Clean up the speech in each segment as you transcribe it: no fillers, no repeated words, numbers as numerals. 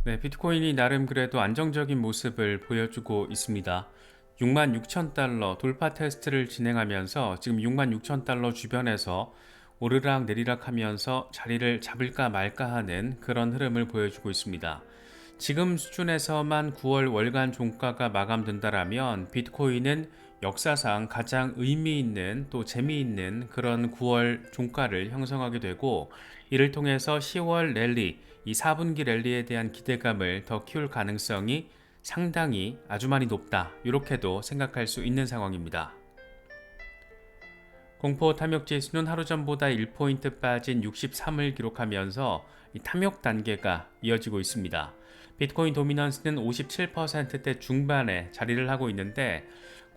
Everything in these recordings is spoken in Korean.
네, 비트코인이 나름 그래도 안정적인 모습을 보여주고 있습니다. 66,000달러 돌파 테스트를 진행하면서 지금 66,000달러 주변에서 오르락 내리락 하면서 자리를 잡을까 말까 하는 그런 흐름을 보여주고 있습니다. 지금 수준에서만 9월 월간 종가가 마감된다라면 비트코인은 역사상 가장 의미 있는 또 재미있는 그런 9월 종가를 형성하게 되고, 이를 통해서 10월 랠리, 이 4분기 랠리에 대한 기대감을 더 키울 가능성이 상당히 아주 많이 높다, 이렇게도 생각할 수 있는 상황입니다. 공포 탐욕 지수는 하루 전보다 1포인트 빠진 63을 기록하면서 이 탐욕 단계가 이어지고 있습니다. 비트코인 도미넌스는 57%대 중반에 자리를 하고 있는데,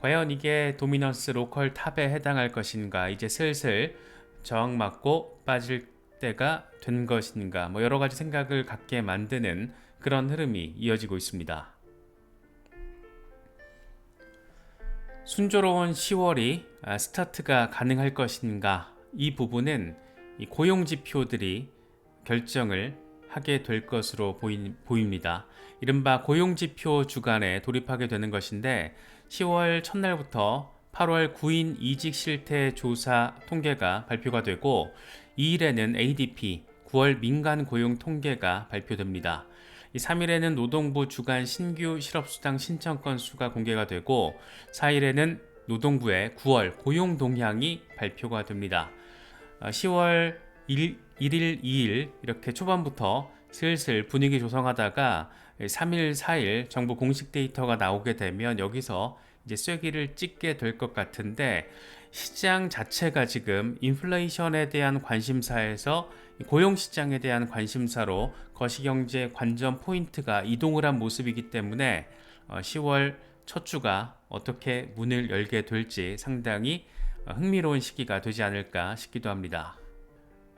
과연 이게 도미넌스 로컬 탑에 해당할 것인가, 이제 슬슬 저항 맞고 빠질 때가 된 것인가, 여러 가지 생각을 갖게 만드는 그런 흐름이 이어지고 있습니다. 순조로운 10월이 스타트가 가능할 것인가, 이 부분은 이 고용 지표들이 결정을 하게 될 것으로 보입니다. 이른바 고용 지표 주간에 돌입하게 되는 것인데, 10월 첫날부터 8월 9인 이직 실태 조사 통계가 발표가 되고, 2일에는 ADP 9월 민간 고용 통계가 발표됩니다. 3일에는 노동부 주간 신규 실업수당 신청 건수가 공개가 되고, 4일에는 노동부의 9월 고용 동향이 발표가 됩니다. 10월 1일, 2일 이렇게 초반부터 슬슬 분위기 조성하다가 3일, 4일 정부 공식 데이터가 나오게 되면 여기서 이제 쐐기를 찢게 될 것 같은데, 시장 자체가 지금 인플레이션에 대한 관심사에서 고용시장에 대한 관심사로 거시경제 관전 포인트가 이동을 한 모습이기 때문에 10월 첫 주가 어떻게 문을 열게 될지 상당히 흥미로운 시기가 되지 않을까 싶기도 합니다.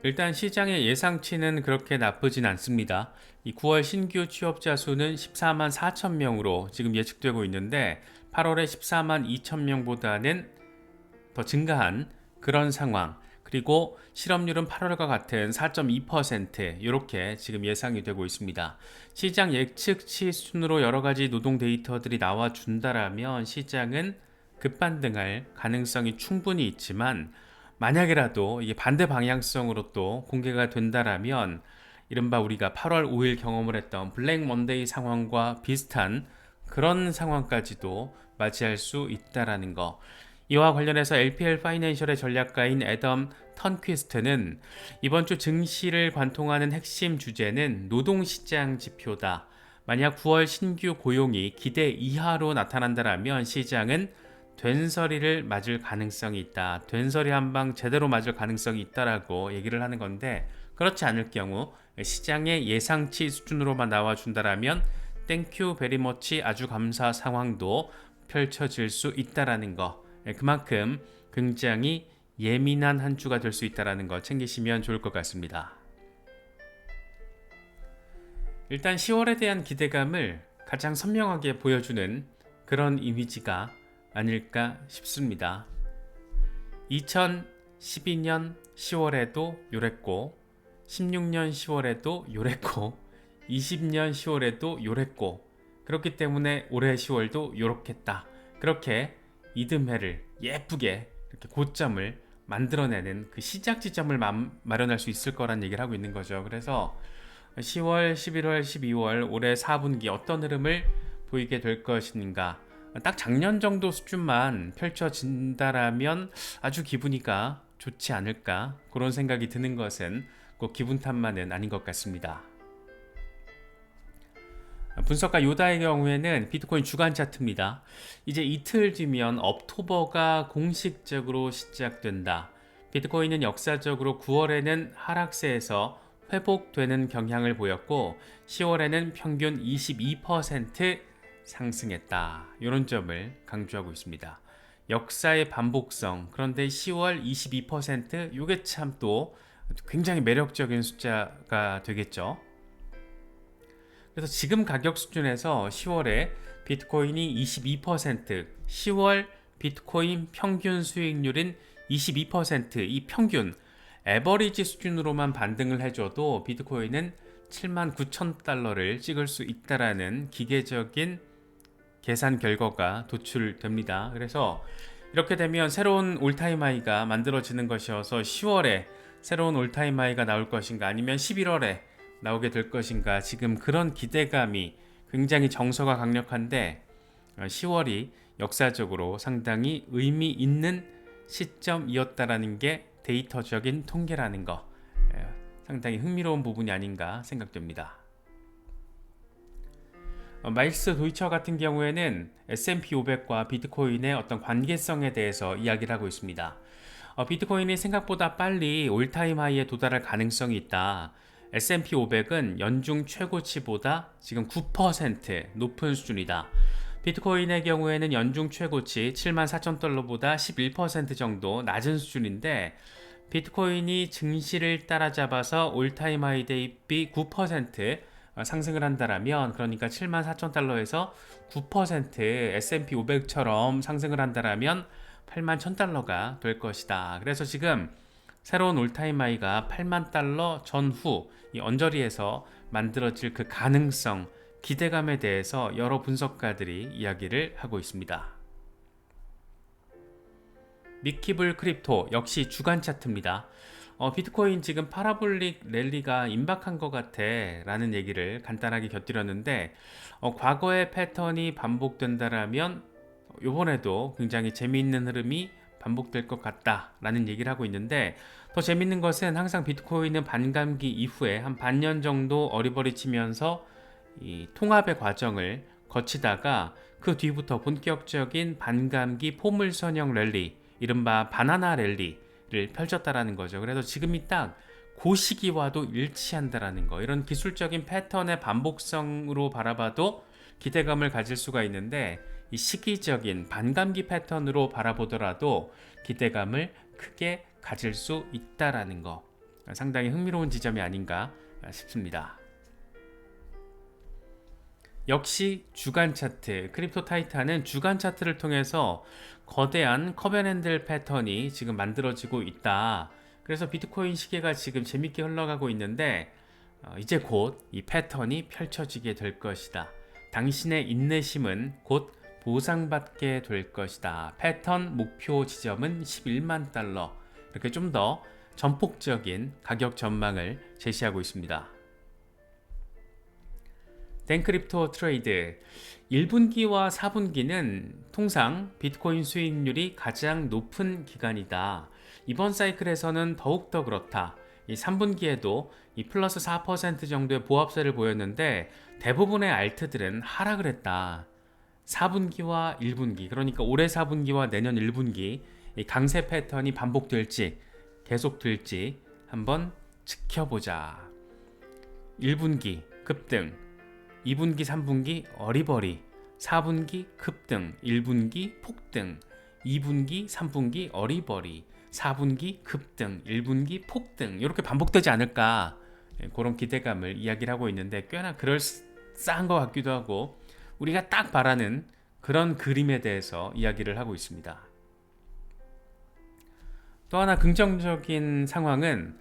일단 시장의 예상치는 그렇게 나쁘진 않습니다. 이 9월 신규 취업자 수는 14만 4천 명으로 지금 예측되고 있는데, 8월에 14만 2천 명보다는 더 증가한 그런 상황, 그리고 실업률은 8월과 같은 4.2% 이렇게 지금 예상이 되고 있습니다. 시장 예측치 수준으로 여러 가지 노동 데이터들이 나와준다라면 시장은 급반등할 가능성이 충분히 있지만, 만약이라도 이게 반대 방향성으로 또 공개가 된다라면 이른바 우리가 8월 5일 경험을 했던 블랙 먼데이 상황과 비슷한 그런 상황까지도 맞이할 수 있다라는 거. 이와 관련해서 LPL 파이낸셜의 전략가인 애덤 턴퀴스트는 이번 주 증시를 관통하는 핵심 주제는 노동시장 지표다. 만약 9월 신규 고용이 기대 이하로 나타난다면 시장은 된서리를 맞을 가능성이 있다. 된서리 한 방 제대로 맞을 가능성이 있다라고 얘기를 하는 건데, 그렇지 않을 경우 시장의 예상치 수준으로만 나와준다라면 땡큐 베리머치 아주 감사 상황도 펼쳐질 수 있다라는 거. 그만큼 굉장히 예민한 한 주가 될 수 있다라는 거 챙기시면 좋을 것 같습니다. 일단 10월에 대한 기대감을 가장 선명하게 보여주는 그런 이미지가 아닐까 싶습니다. 2012년 10월에도 요랬고, 16년 10월에도 요랬고, 20년 10월에도 요랬고, 그렇기 때문에 올해 10월도 요렇겠다. 그렇게 이듬해를 예쁘게 이렇게 고점을 만들어내는 그 시작 지점을 마련할 수 있을 거란 얘기를 하고 있는 거죠. 그래서 10월, 11월, 12월 올해 4분기 어떤 흐름을 보이게 될 것인가, 딱 작년 정도 수준만 펼쳐진다라면 아주 기분이가 좋지 않을까, 그런 생각이 드는 것은 꼭 기분 탓만은 아닌 것 같습니다. 분석가 요다의 경우에는 비트코인 주간 차트입니다. 이제 이틀 뒤면 억토버가 공식적으로 시작된다. 비트코인은 역사적으로 9월에는 하락세에서 회복되는 경향을 보였고, 10월에는 평균 22% 상승했다. 이런 점을 강조하고 있습니다. 역사의 반복성. 그런데 10월 22%, 이게 참 또 굉장히 매력적인 숫자가 되겠죠. 그래서 지금 가격 수준에서 10월에 비트코인이 22%, 10월 비트코인 평균 수익률인 22%, 이 평균 에버리지 수준으로만 반등을 해줘도 비트코인은 79,000달러를 찍을 수 있다라는 기계적인 계산 결과가 도출됩니다. 그래서 이렇게 되면 새로운 올타임 하이가 만들어지는 것이어서 10월에 새로운 올타임 하이가 나올 것인가 아니면 11월에 나오게 될 것인가, 지금 그런 기대감이 굉장히 정서가 강력한데 10월이 역사적으로 상당히 의미 있는 시점이었다라는 게 데이터적인 통계라는 거, 상당히 흥미로운 부분이 아닌가 생각됩니다. 마일스 도이처 같은 경우에는 S&P 500과 비트코인의 어떤 관계성에 대해서 이야기를 하고 있습니다. 비트코인이 생각보다 빨리 올타임 하이에 도달할 가능성이 있다. S&P 500은 연중 최고치보다 지금 9% 높은 수준이다. 비트코인의 경우에는 연중 최고치 74,000달러보다 11% 정도 낮은 수준인데, 비트코인이 증시를 따라잡아서 올타임 하이 대비 9% 상승을 한다라면, 그러니까 74,000달러에서 9% S&P 500처럼 상승을 한다라면 81,000달러가 될 것이다. 그래서 지금 새로운 올타임 하이가 8만 달러 전후 이 언저리에서 만들어질 그 가능성, 기대감에 대해서 여러 분석가들이 이야기를 하고 있습니다. 미키블 크립토 역시 주간 차트입니다. 비트코인 지금 파라볼릭 랠리가 임박한 것 같아 라는 얘기를 간단하게 곁들였는데, 과거의 패턴이 반복된다라면 이번에도 굉장히 재미있는 흐름이 반복될 것 같다 라는 얘기를 하고 있는데, 더 재밌는 것은 항상 비트코인은 반감기 이후에 한 반년 정도 어리버리치면서 이 통합의 과정을 거치다가 그 뒤부터 본격적인 반감기 포물선형 랠리, 이른바 바나나 랠리를 펼쳤다라는 거죠. 그래서 지금이 딱 그 시기와도 일치한다라는 거, 이런 기술적인 패턴의 반복성으로 바라봐도 기대감을 가질 수가 있는데, 이 시기적인 반감기 패턴으로 바라보더라도 기대감을 크게 가질 수 있다라는 거, 상당히 흥미로운 지점이 아닌가 싶습니다. 역시 주간 차트, 크립토 타이탄은 주간 차트를 통해서 거대한 커벤앤들 패턴이 지금 만들어지고 있다. 그래서 비트코인 시계가 지금 재밌게 흘러가고 있는데, 이제 곧 이 패턴이 펼쳐지게 될 것이다. 당신의 인내심은 곧 보상받게 될 것이다. 패턴 목표 지점은 11만 달러. 이렇게 좀 더 전폭적인 가격 전망을 제시하고 있습니다. 덴크립토 트레이드 1분기와 4분기는 통상 비트코인 수익률이 가장 높은 기간이다. 이번 사이클에서는 더욱더 그렇다. 이 3분기에도 이 플러스 4% 정도의 보합세를 보였는데 대부분의 알트들은 하락을 했다. 4분기와 1분기, 그러니까 올해 4분기와 내년 1분기 이 강세 패턴이 반복될지 계속될지 한번 지켜보자. 1분기 급등, 2분기 3분기 어리버리, 4분기 급등, 1분기 폭등, 2분기 3분기 어리버리, 4분기 급등, 1분기 폭등, 이렇게 반복되지 않을까, 그런 기대감을 이야기를 하고 있는데 꽤나 그럴싸한 것 같기도 하고, 우리가 딱 바라는 그런 그림에 대해서 이야기를 하고 있습니다. 또 하나 긍정적인 상황은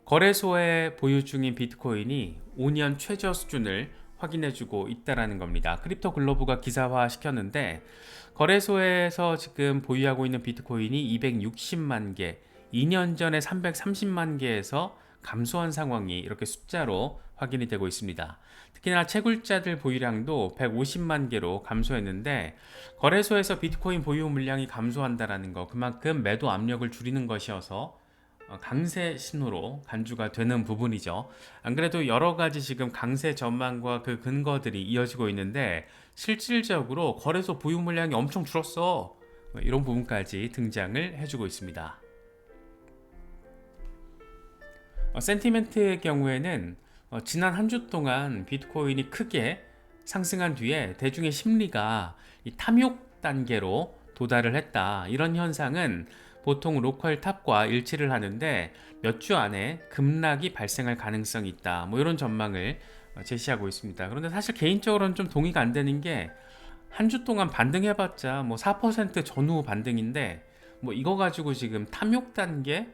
거래소에 보유 중인 비트코인이 5년 최저 수준을 확인해주고 있다는 겁니다. 크립토 글로브가 기사화 시켰는데, 거래소에서 지금 보유하고 있는 비트코인이 260만 개, 2년 전에 330만 개에서 감소한 상황이 이렇게 숫자로 확인이 되고 있습니다. 특히나 채굴자들 보유량도 150만 개로 감소했는데, 거래소에서 비트코인 보유 물량이 감소한다는 거, 그만큼 매도 압력을 줄이는 것이어서 강세 신호로 간주가 되는 부분이죠. 안 그래도 여러 가지 지금 강세 전망과 그 근거들이 이어지고 있는데, 실질적으로 거래소 보유 물량이 엄청 줄었어, 이런 부분까지 등장을 해주고 있습니다. 센티멘트의 경우에는 지난 한 주 동안 비트코인이 크게 상승한 뒤에 대중의 심리가 이 탐욕 단계로 도달을 했다. 이런 현상은 보통 로컬 탑과 일치를 하는데 몇 주 안에 급락이 발생할 가능성이 있다. 이런 전망을 제시하고 있습니다. 그런데 사실 개인적으로는 좀 동의가 안 되는 게, 한 주 동안 반등해봤자 4% 전후 반등인데 뭐 이거 가지고 지금 탐욕 단계,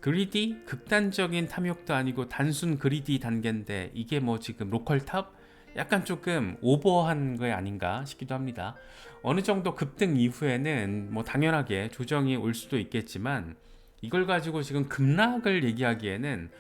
그리디 극단적인 탐욕도 아니고 단순 그리디 단계인데 이게 뭐 지금 로컬 탑 약간 조금 오버한 거 아닌가 싶기도 합니다. 어느 정도 급등 이후에는 뭐 당연하게 조정이 올 수도 있겠지만 이걸 가지고 지금 급락을 얘기하기에는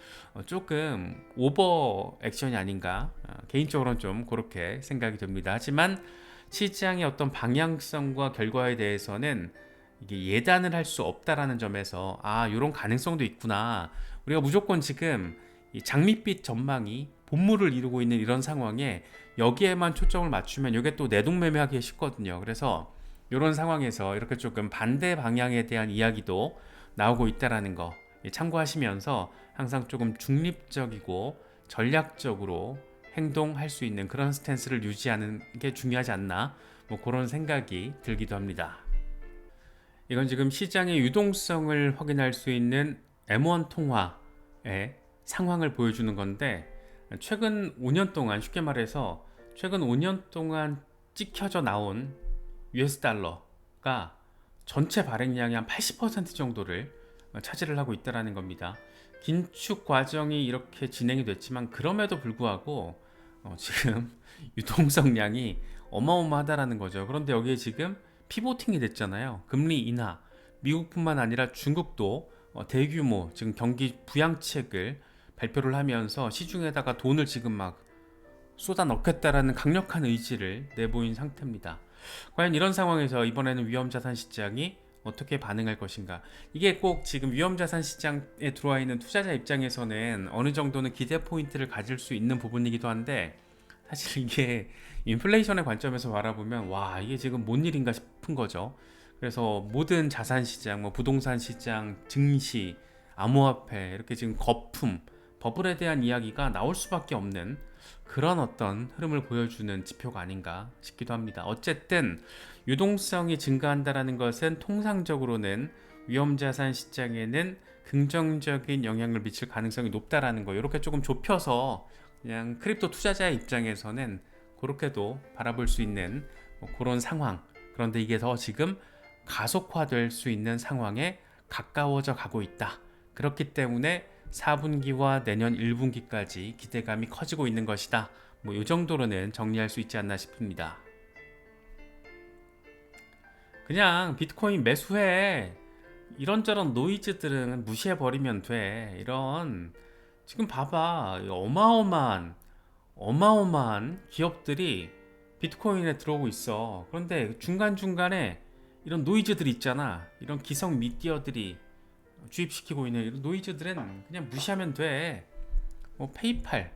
조금 오버 액션이 아닌가, 개인적으로는 좀 그렇게 생각이 듭니다. 하지만 시장의 어떤 방향성과 결과에 대해서는 이게 예단을 할 수 없다라는 점에서 이런 가능성도 있구나. 우리가 무조건 지금 이 장밋빛 전망이 본물을 이루고 있는 이런 상황에 여기에만 초점을 맞추면 이게 또 내동매매하기 쉽거든요. 그래서 이런 상황에서 이렇게 조금 반대 방향에 대한 이야기도 나오고 있다라는 거 참고하시면서 항상 조금 중립적이고 전략적으로 행동할 수 있는 그런 스탠스를 유지하는 게 중요하지 않나, 뭐 그런 생각이 들기도 합니다. 이건 지금 시장의 유동성을 확인할 수 있는 M1 통화의 상황을 보여주는 건데, 최근 5년 동안, 쉽게 말해서 최근 5년 동안 찍혀져 나온 US 달러가 전체 발행량의 한 80% 정도를 차지를 하고 있다는 겁니다. 긴축 과정이 이렇게 진행이 됐지만 그럼에도 불구하고 지금 유동성량이 어마어마하다라는 거죠. 그런데 여기에 지금 피보팅이 됐잖아요. 금리 인하, 미국뿐만 아니라 중국도 대규모 지금 경기 부양책을 발표를 하면서 시중에다가 돈을 지금 막 쏟아 넣겠다라는 강력한 의지를 내보인 상태입니다. 과연 이런 상황에서 이번에는 위험자산 시장이 어떻게 반응할 것인가? 이게 꼭 지금 위험자산 시장에 들어와 있는 투자자 입장에서는 어느 정도는 기대 포인트를 가질 수 있는 부분이기도 한데, 사실 이게 인플레이션의 관점에서 바라보면 와, 이게 지금 뭔 일인가 싶은 거죠. 그래서 모든 자산 시장, 뭐 부동산 시장, 증시, 암호화폐 이렇게 지금 거품, 버블에 대한 이야기가 나올 수밖에 없는 그런 어떤 흐름을 보여주는 지표가 아닌가 싶기도 합니다. 어쨌든 유동성이 증가한다는 것은 통상적으로는 위험자산 시장에는 긍정적인 영향을 미칠 가능성이 높다라는 거, 이렇게 조금 좁혀서 그냥 크립토 투자자의 입장에서는 그렇게도 바라볼 수 있는 뭐 그런 상황. 그런데 이게 더 지금 가속화될 수 있는 상황에 가까워져 가고 있다. 그렇기 때문에 4분기와 내년 1분기까지 기대감이 커지고 있는 것이다. 뭐 이 정도로는 정리할 수 있지 않나 싶습니다. 그냥 비트코인 매수해. 이런저런 노이즈들은 무시해버리면 돼. 이런 지금 봐봐, 어마어마한 기업들이 비트코인에 들어오고 있어. 그런데 중간중간에 이런 노이즈들이 있잖아. 이런 기성 미디어들이 주입시키고 있는 이런 노이즈들은 그냥 무시하면 돼. 뭐 페이팔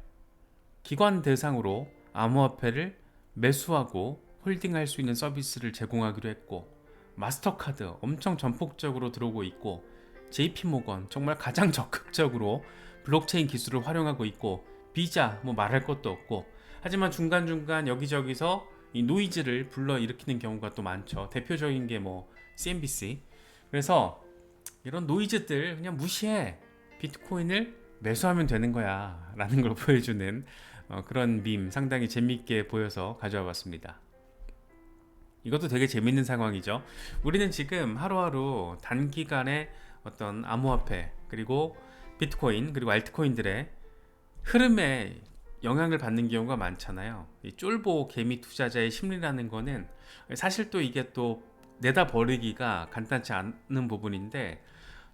기관 대상으로 암호화폐를 매수하고 홀딩할 수 있는 서비스를 제공하기로 했고, 마스터카드 엄청 전폭적으로 들어오고 있고, JP모건 정말 가장 적극적으로 블록체인 기술을 활용하고 있고, 비자 뭐 말할 것도 없고. 하지만 중간중간 여기저기서 이 노이즈를 불러일으키는 경우가 또 많죠. 대표적인 게 뭐 CNBC. 그래서 이런 노이즈들 그냥 무시해. 비트코인을 매수하면 되는 거야 라는 걸 보여주는 그런 밈 상당히 재밌게 보여서 가져와 봤습니다. 이것도 되게 재밌는 상황이죠. 우리는 지금 하루하루 단기간에 어떤 암호화폐, 그리고 비트코인, 그리고 알트코인들의 흐름에 영향을 받는 경우가 많잖아요. 이 쫄보 개미 투자자의 심리라는 거는 사실 또 이게 또 내다 버리기가 간단치 않은 부분인데,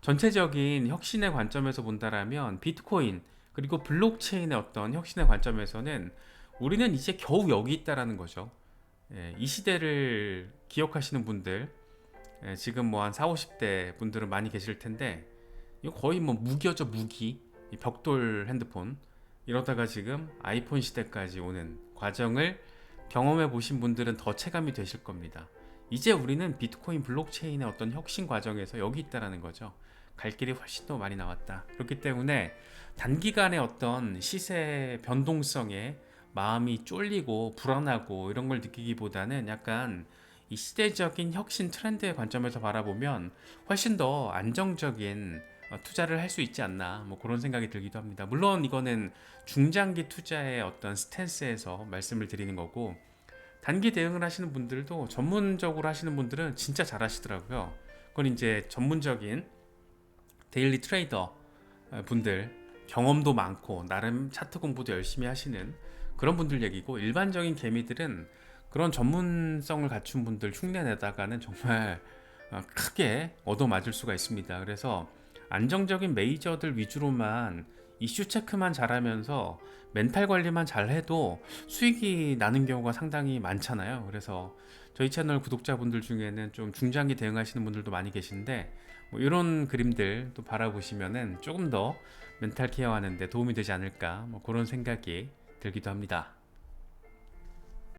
전체적인 혁신의 관점에서 본다라면 비트코인 그리고 블록체인의 어떤 혁신의 관점에서는 우리는 이제 겨우 여기 있다라는 거죠. 이 시대를 기억하시는 분들, 지금 뭐 한 4, 50대 분들은 많이 계실 텐데, 이거 거의 뭐 무기죠, 무기. 이 벽돌 핸드폰. 이러다가 지금 아이폰 시대까지 오는 과정을 경험해 보신 분들은 더 체감이 되실 겁니다. 이제 우리는 비트코인 블록체인의 어떤 혁신 과정에서 여기 있다라는 거죠. 갈 길이 훨씬 더 많이 나왔다. 그렇기 때문에 단기간의 어떤 시세 변동성에 마음이 쫄리고 불안하고 이런 걸 느끼기보다는 약간 이 시대적인 혁신 트렌드의 관점에서 바라보면 훨씬 더 안정적인 투자를 할 수 있지 않나, 뭐 그런 생각이 들기도 합니다. 물론 이거는 중장기 투자의 어떤 스탠스에서 말씀을 드리는 거고, 단기 대응을 하시는 분들도 전문적으로 하시는 분들은 진짜 잘 하시더라고요. 그건 이제 전문적인 데일리 트레이더 분들, 경험도 많고 나름 차트 공부도 열심히 하시는 그런 분들 얘기고, 일반적인 개미들은 그런 전문성을 갖춘 분들 흉내내다가는 정말 크게 얻어맞을 수가 있습니다. 그래서 안정적인 메이저들 위주로만 이슈 체크만 잘하면서 멘탈 관리만 잘해도 수익이 나는 경우가 상당히 많잖아요. 그래서 저희 채널 구독자분들 중에는 좀 중장기 대응하시는 분들도 많이 계신데, 뭐 이런 그림들 또 바라보시면은 조금 더 멘탈 케어하는 데 도움이 되지 않을까, 뭐 그런 생각이 들기도 합니다.